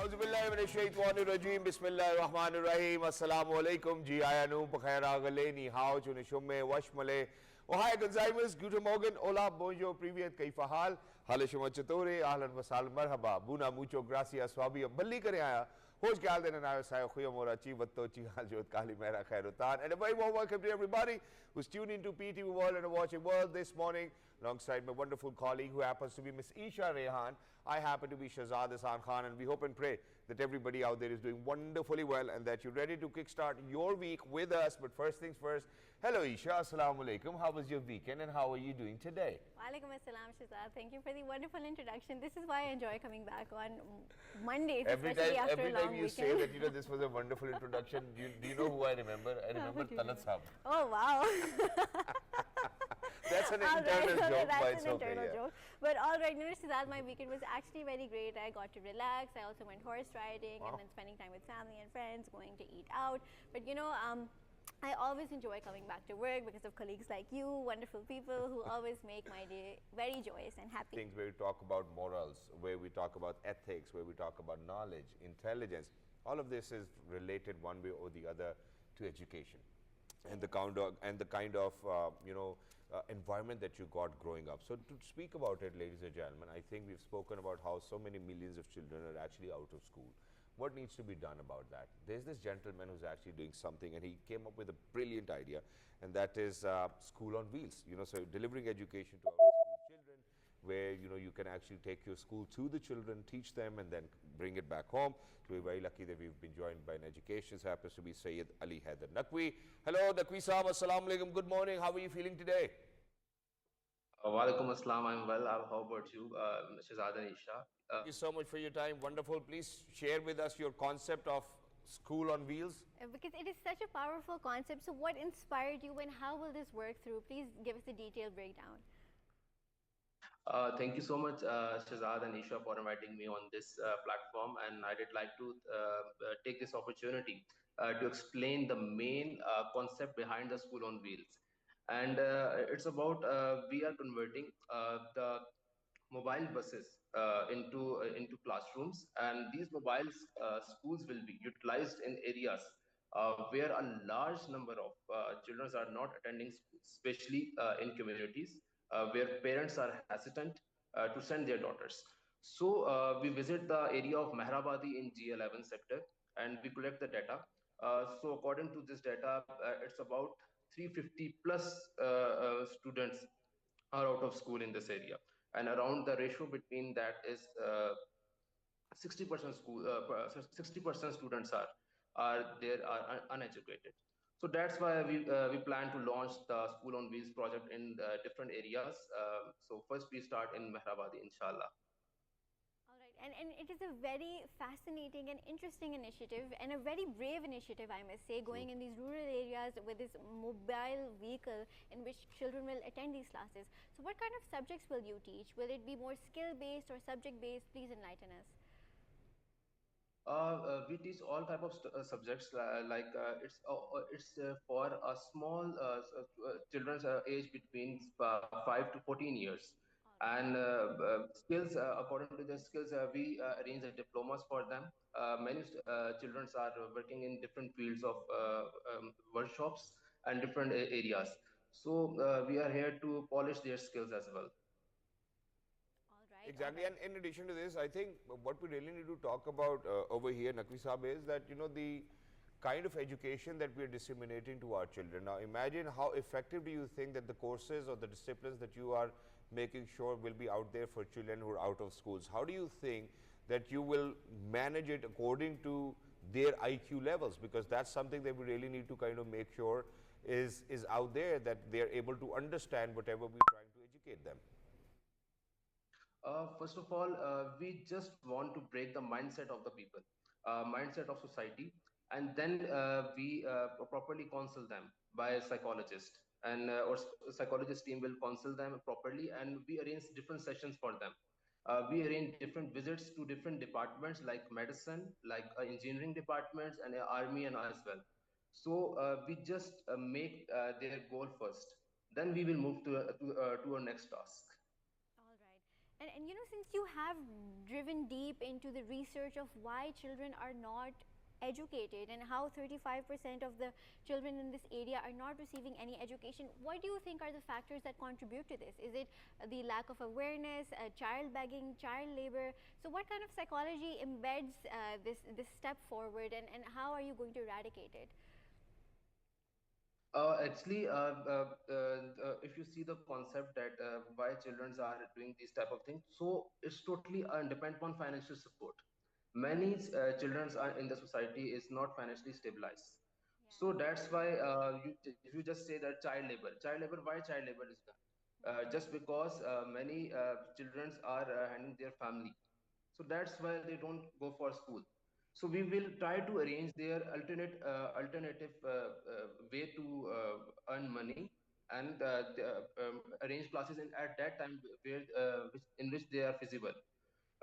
Auzubillahiminash-shaytanir-rajim. Bismillahir-rahmanir-rahim. Assalamu-alaikum. Ji ayanu bkhair agale ni hao chunishumme washmale. Ohai gonzaimus, guten morgen, hola, bonjour, privyet, kaifa hal? Halishuma chatore, ahlan wa sahlan, marhaba. Buna mucho gracias, swabi balli kare aaya. Hoş geldin and I say khuyamora chi vatto chi haljot kali mera khairutan. And a very warm welcome to everybody who's tuned into PTV World and watching World this morning alongside my wonderful colleague who happens to be Miss Isha Rehan. I happen to be Shahzad Hasan Khan, and we hope and pray that everybody out there is doing wonderfully well and that you're ready to kickstart your week with us. But first things first, hello Isha, assalamu alaikum. How was your weekend and how are you doing today? Walaikum assalam, Shahzad. Thank you for the wonderful introduction. This is why I enjoy coming back on Mondays, especially after a long you weekend. Say that, you know, this was a wonderful introduction. Do you know who I remember? I remember Talat Saab. Oh, wow. That's an internal joke, but it's okay. Joke. But all right, Shahzad, my weekend was actually very great. I got to relax. I also went horse riding and then spending time with family and friends, going to eat out. But you know, I always enjoy coming back to work because of colleagues like you, wonderful people who always make my day very joyous and happy. Things where we talk about morals, where we talk about ethics, where we talk about knowledge, intelligence. All of this is related one way or the other to education and the kind of environment that you got growing up. So to speak about it, ladies and gentlemen, I think we've spoken about how so many millions of children are actually out of school. What needs to be done about that? There's this gentleman who's actually doing something, and he came up with a brilliant idea, and that is school on wheels. You know, so delivering education to our school children, where you can actually take your school to the children, teach them, and then bring it back home. So we're very lucky that we've been joined by an education. This happens to be Haider Ali Naqvi. Hello, Naqvi Saab. Assalamu alaikum. Good morning. How are you feeling today? Walaikum assalam. I'm well. How about you, Shahzad and Isha? Thank you so much for your time. Wonderful. Please share with us your concept of school on wheels. Because it is such a powerful concept. So what inspired you and how will this work through? Please give us a detailed breakdown. Thank you so much, Shahzad and Isha, for inviting me on this platform. And I did like to take this opportunity to explain the main concept behind the school on wheels. And it's about we are converting the mobile buses into classrooms, and these mobile schools will be utilized in areas where a large number of children are not attending schools, especially in communities where parents are hesitant to send their daughters. So we visit the area of Mehrabadi in G11 sector and we collect the data. So according to this data, it's about 350 plus students are out of school in this area, and around the ratio between that is 60% 60% students are uneducated. So that's why we plan to launch the School on Wheels project in different areas. So first we start in Mehrabadi, inshallah. All right, and it is a very fascinating and interesting initiative and a very brave initiative, I must say, going in these rural areas with this mobile vehicle in which children will attend these classes. So what kind of subjects will you teach? Will it be more skill-based or subject-based? Please enlighten us. We teach all type of subjects it's for a small children's age between 5 to 14 years, and skills according to their skills we arrange the diplomas for them. Many children are working in different fields of workshops and different areas, so we are here to polish their skills as well. Exactly, and in addition to this, I think what we really need to talk about over here, Naqvi Saab, is that the kind of education that we are disseminating to our children. Now, imagine how effective do you think that the courses or the disciplines that you are making sure will be out there for children who are out of schools? How do you think that you will manage it according to their IQ levels? Because that's something that we really need to kind of make sure is out there, that they are able to understand whatever we're trying to educate them. First of all, we just want to break the mindset of the people, mindset of society, and then we properly counsel them by a psychologist, and our psychologist team will counsel them properly, and we arrange different sessions for them. We arrange different visits to different departments like medicine, like engineering departments, and army and as well. So we just make their goal first. Then we will move to our next task. All right. And you know, since you have driven deep into the research of why children are not educated and how 35% of the children in this area are not receiving any education, what do you think are the factors that contribute to this? Is it the lack of awareness, child begging, child labor? So what kind of psychology embeds this step forward, and how are you going to eradicate it? Actually, if you see the concept that why children are doing these type of things, so it's totally depend on financial support. Many children are in the society is not financially stabilized, so that's why if you just say that child labor, why child labor is done? Just because many children are handling their family, so that's why they don't go for school. So we will try to arrange their alternative way to earn money, and arrange classes at that time where in which they are feasible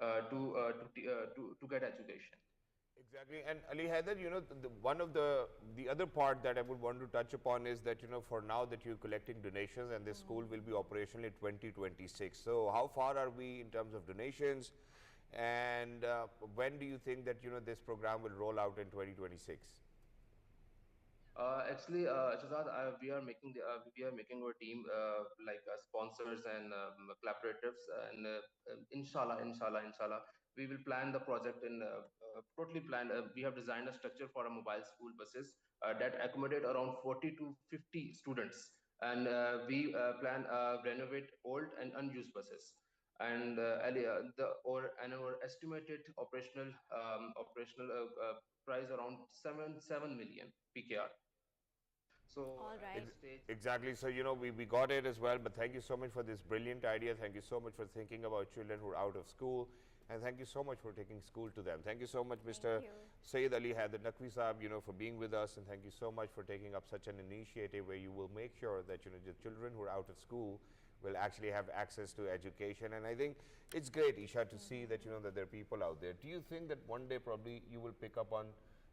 to get education. Exactly. And Ali Haider, one of the other part that I would want to touch upon is that, for now that you're collecting donations and this school will be operational in 2026. So how far are we in terms of donations? And when do you think that, this program will roll out in 2026? Actually, Shazad, we are making our team like sponsors and collaborators, and inshallah, we will plan the project in totally planned. We have designed a structure for a mobile school buses that accommodate around 40 to 50 students, and we plan renovate old and unused buses. And our estimated operational price around 7 million PKR. So All at right. this stage, Exactly. So, we got it as well. But thank you so much for this brilliant idea. Thank you so much for thinking about children who are out of school. And thank you so much for taking school to them. Thank you so much, Thank Mr. you. Sayyid Ali Haider Naqvi Saab, for being with us. And thank you so much for taking up such an initiative where you will make sure that, the children who are out of school will actually have access to education. And I think it's great, Isha, to see that, that there are people out there. Do you think that one day probably you will pick up on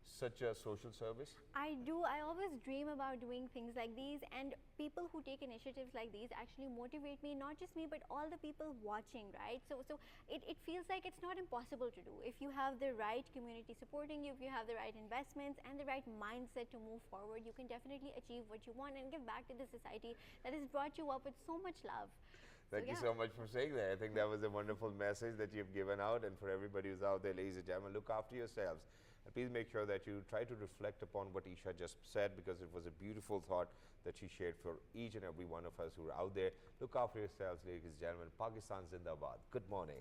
such a social service? I do. I always dream about doing things like these, and people who take initiatives like these actually motivate me, not just me, but all the people watching, right? So it feels like it's not impossible to do. If you have the right community supporting you, if you have the right investments and the right mindset to move forward, you can definitely achieve what you want and give back to the society that has brought you up with so much love. Thank you so much for saying that. I think that was a wonderful message that you've given out. And for everybody who's out there, ladies and gentlemen, look after yourselves. And please make sure that you try to reflect upon what Isha just said, because it was a beautiful thought that she shared for each and every one of us who are out there. Look after yourselves, ladies and gentlemen. Pakistan Zindabad. Good morning.